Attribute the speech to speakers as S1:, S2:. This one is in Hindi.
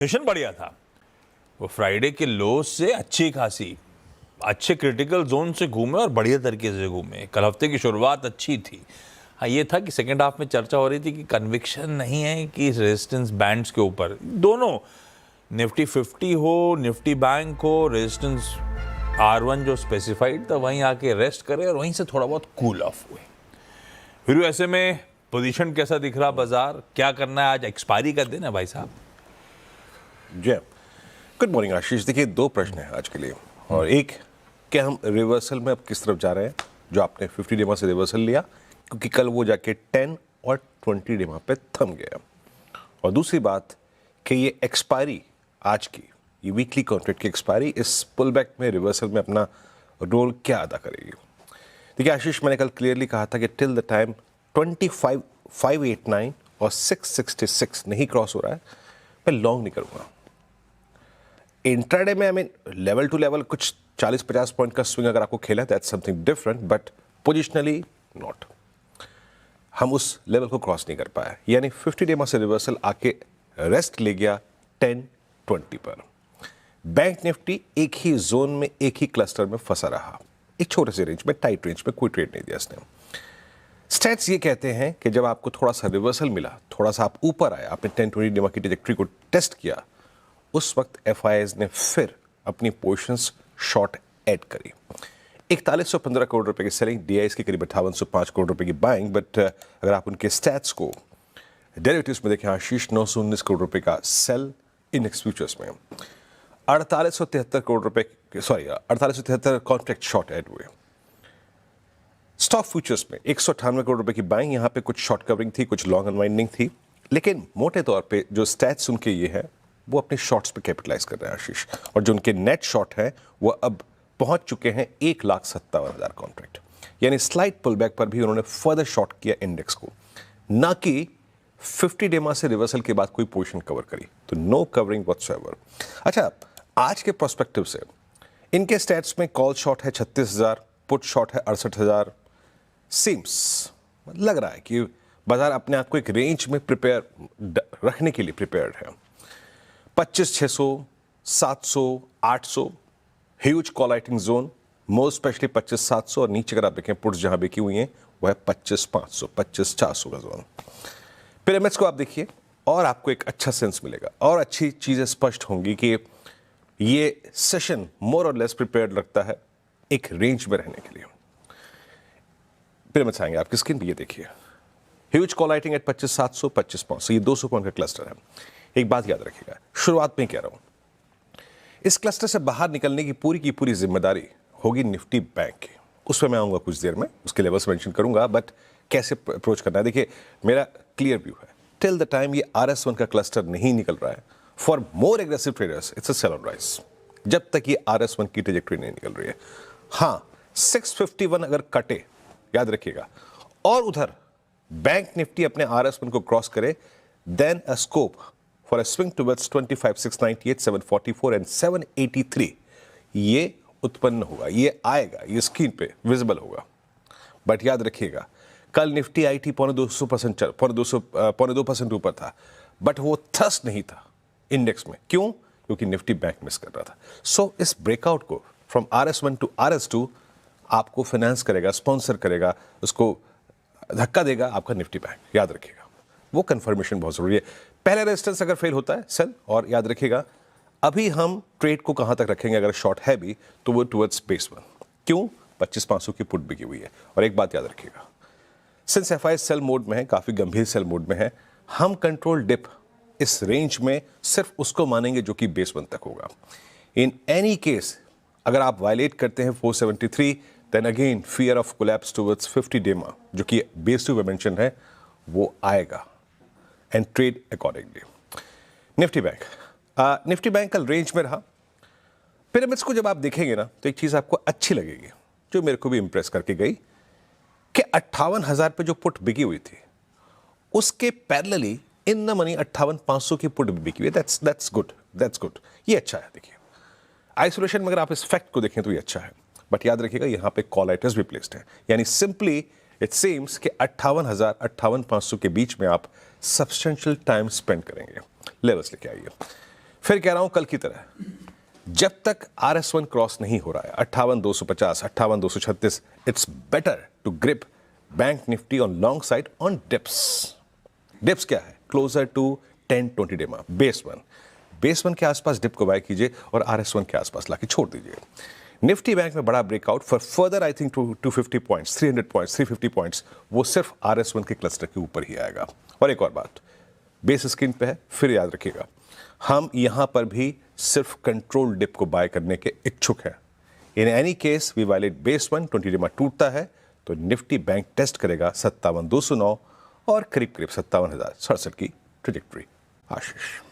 S1: सेशन बढ़िया था। वो फ्राइडे के लो से अच्छी खासी अच्छे क्रिटिकल जोन से घूमे और बढ़िया तरीके से घूमे। कल हफ्ते की शुरुआत अच्छी थी। हाँ, ये था कि सेकेंड हाफ में चर्चा हो रही थी कि कन्विक्शन नहीं है कि रेजिस्टेंस बैंड्स के ऊपर दोनों निफ्टी 50 हो, निफ्टी बैंक हो, रेजिस्टेंस R1 जो स्पेसिफाइड था वहीं आके रेस्ट करे और वहीं से थोड़ा बहुत कूल ऑफ हुए। फिर ऐसे में पोजीशन कैसा दिख रहा बाजार, क्या करना है? आज एक्सपायरी का दिन है भाई साहब।
S2: जय गुड मॉर्निंग आशीष। देखिए, दो प्रश्न हैं आज के लिए और एक, क्या हम रिवर्सल में अब किस तरफ जा रहे हैं जो आपने 50 डेमा से रिवर्सल लिया, क्योंकि कल वो जाके 10 और 20 डेमा पे थम गया। और दूसरी बात कि ये एक्सपायरी आज की, ये वीकली कॉन्ट्रैक्ट की एक्सपायरी इस पुल बैक में रिवर्सल में अपना रोल क्या अदा करेगी। देखिए आशीष, मैंने कल क्लियरली कहा था कि टिल द टाइम 25,589 और 666 नहीं क्रॉस हो रहा है मैं लॉन्ग नहीं करूँगा। इंट्राडे में I mean level to level कुछ 40-50 पॉइंट का स्विंग अगर आपको खेला है that's something different, but positionally not. हम उस लेवल को क्रॉस नहीं कर पाया, यानी 50 डे से रिवर्सल आके रेस्ट ले गया 10-20 पर। बैंक निफ्टी एक ही जोन में, एक ही क्लस्टर में फंसा रहा, एक छोटे से रेंज में, टाइट रेंज में, कोई ट्रेड नहीं दिया इसने। स्टैट्स ये कहते हैं कि जब आपको थोड़ा सा रिवर्सल मिला, थोड़ा सा आप ऊपर आए, आपने 10-20 डेमा की ट्रैजेक्टरी को टेस्ट किया, उस वक्त एफआईआईज ने फिर अपनी पोजीशंस शॉर्ट ऐड करी। 4115 करोड़ रुपए की सेलिंग, डीआईएस की करीब 5805 करोड़ रुपए की बाइंग। बट अगर आप उनके स्टैट्स को डेरिवेटिव्स में देखें आशीष, 919 करोड़ रुपए का सेल इंडेक्स फ्यूचर्स में, 4873 करोड़ रुपए, 4873 कॉन्ट्रैक्ट शॉर्ट ऐड हुए। स्टॉक फ्यूचर्स में 198 करोड़ रुपए की बाइंग, यहां पे कुछ शॉर्ट कवरिंग थी, कुछ लॉन्ग अनवाइंडिंग थी, लेकिन मोटे तौर पे जो स्टैट्स उनके ये है वो अपने शॉर्ट्स पे कैपिटलाइज कर रहे हैं आशीष। और जो उनके नेट शॉर्ट है वो अब पहुंच चुके हैं 1,57,000 कॉन्ट्रैक्ट, यानी स्लाइट पुल बैक पर भी उन्होंने फर्दर शॉर्ट किया इंडेक्स को, ना कि 50 डेमा से रिवर्सल के बाद कोई पोजीशन कवर करी, तो नो कवरिंग व्हाटसोएवर। अच्छा, आज के प्रोस्पेक्टिव से इनके स्टैट्स में कॉल शॉर्ट है 36,000, पुट शॉर्ट है 68,000। सीम्स लग रहा है कि बाजार अपने आप को एक रेंज में प्रिपेयर रखने के लिए प्रिपेयर्ड है। 25,600, 700, 800 huge call writing zone, most specially 25,700, और नीचे अगर आप देखें पुट्स जहां बिकी हुई हैं वो है 25,500, 25,400 का जोन। पिरामिड्स को आप देखिए और आपको एक अच्छा सेंस मिलेगा और अच्छी चीजें स्पष्ट होंगी कि ये सेशन मोर और लेस प्रिपेयर्ड लगता है एक रेंज में रहने के लिए। पिरामिड्स आएंगे आपकी स्क्रीन पे, ये देखिए ह्यूज कॉल राइटिंग एट 25,700, 25,500, ये 200 पॉइंट का क्लस्टर है। एक बात याद रखिएगा, शुरुआत में कह रहा हूं, इस क्लस्टर से बाहर निकलने की पूरी जिम्मेदारी होगी निफ्टी बैंक की। उस पर मैं आऊंगा कुछ देर में, उसके लेवल्स मेंशन करूंगा, बट कैसे अप्रोच करना है। देखिए, मेरा क्लियर व्यू है, टिल द टाइम ये RS1 का क्लस्टर नहीं निकल रहा है, for more aggressive traders it's a sell on rise, जब तक ये RS1 की ट्रेजेक्टरी नहीं निकल रही है। हाँ, 651 अगर कटे, याद रखिएगा, और उधर बैंक निफ्टी अपने RS1 को क्रॉस करे, then a scope for a swing towards 25,698, 744 and 783 ये उत्पन्न होगा, ये आएगा, ये स्क्रीन पे विजिबल होगा। बट याद रखिएगा, कल निफ्टी आई थी 2.5% ऊपर था, बट वो थ्रस्ट नहीं था इंडेक्स में। क्यों? क्योंकि निफ्टी बैंक मिस कर रहा था। सो इस ब्रेकआउट को फ्रॉम RS1 टू RS2 आपको फाइनेंस करेगा, स्पॉन्सर करेगा, उसको धक्का देगा आपका निफ्टी बैंक, याद रखिएगा। वो कंफर्मेशन बहुत जरूरी है। पहले रेजिस्टेंस अगर फेल होता है सेल, और याद रखिएगा अभी हम ट्रेड को कहां तक रखेंगे, अगर शॉर्ट है भी तो वो टुवर्ड्स बेस 1। क्यों? 25,500 की पुट बिकी हुई है। और एक बात याद रखिएगा, सिंस एफआई सेल मोड में है, काफी गंभीर सेल मोड में है, हम कंट्रोल डिप इस रेंज में सिर्फ उसको मानेंगे जो कि बेस 1 तक होगा। इन एनी केस अगर आप वायलेट करते हैं 473, then again fear of collapse towards 50 DEMA, जो कि बेस 2 में मेंशन है, वो आएगा, and trade accordingly. Nifty bank कल रेंज में रहा। पिरामिड्स को जब आप देखेंगे ना, तो एक चीज आपको अच्छी लगेगी जो मेरे को भी इंप्रेस करके गई, कि 58,000 पे जो पुट बिकी हुई थी उसके पैरेलली इन द मनी 58,500 की पुट भी बिकी हुई है। दैट्स गुड, ये अच्छा है। देखिए, आइसोलेशन में अगर आप इस फैक्ट को देखें तो ये अच्छा है, बट याद रखिएगा यहां पे कॉल राइटर्स भी प्लेस्ड हैं, यानी सिंपली इट सीम्स कि 58,000 58,500 के बीच में आप सब्सटेंशियल टाइम स्पेंड करेंगे। लेवल्स लेके आइए। फिर कह रहा हूं कल की तरह, जब तक RS1 क्रॉस नहीं हो रहा है 58,250, 58,236, it's better to grip bank Nifty on long side on dips. Dips क्या है? क्लोजर टू 10-20 डे में बेस वन के आसपास डिप को बाय कीजिए और RS1 के आसपास लाके छोड़ दीजिए। निफ्टी बैंक में बड़ा breakout for further I think 250 points, 300 points, 350 points, वो सिर्फ RS1 के क्लस्टर के ऊपर ही आएगा। और एक और बात, बेस स्क्रीन पे है, फिर याद रखिएगा, हम यहां पर भी सिर्फ कंट्रोल डिप को बाय करने के इच्छुक हैं। In any case we violate base 1, 20 day में टूटता है तो निफ्टी बैंक टेस्ट करेगा 57,209 और करीब 57,067 की ट्रेजेक्टरी। आशीष।